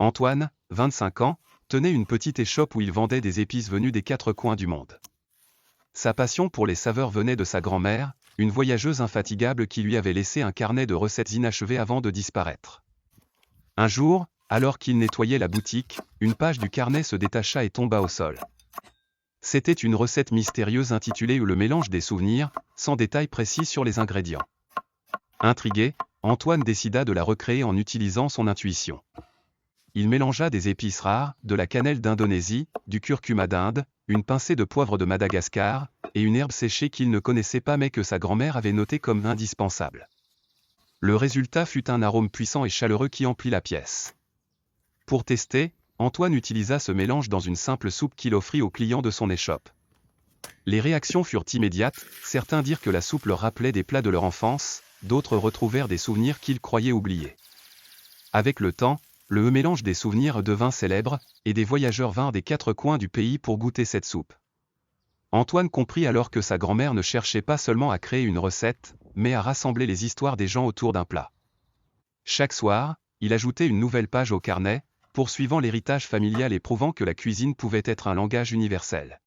Antoine, 25 ans, tenait une petite échoppe où il vendait des épices venues des quatre coins du monde. Sa passion pour les saveurs venait de sa grand-mère, une voyageuse infatigable qui lui avait laissé un carnet de recettes inachevées avant de disparaître. Un jour, alors qu'il nettoyait la boutique, une page du carnet se détacha et tomba au sol. C'était une recette mystérieuse intitulée Le mélange des souvenirs, sans détails précis sur les ingrédients. Intrigué, Antoine décida de la recréer en utilisant son intuition. Il mélangea des épices rares, de la cannelle d'Indonésie, du curcuma d'Inde, une pincée de poivre de Madagascar, et une herbe séchée qu'il ne connaissait pas mais que sa grand-mère avait notée comme indispensable. Le résultat fut un arôme puissant et chaleureux qui emplit la pièce. Pour tester, Antoine utilisa ce mélange dans une simple soupe qu'il offrit aux clients de son échoppe. Les réactions furent immédiates, certains dirent que la soupe leur rappelait des plats de leur enfance, d'autres retrouvèrent des souvenirs qu'ils croyaient oubliés. Avec le temps, le mélange des souvenirs devint célèbre, et des voyageurs vinrent des quatre coins du pays pour goûter cette soupe. Antoine comprit alors que sa grand-mère ne cherchait pas seulement à créer une recette, mais à rassembler les histoires des gens autour d'un plat. Chaque soir, il ajoutait une nouvelle page au carnet, poursuivant l'héritage familial et prouvant que la cuisine pouvait être un langage universel.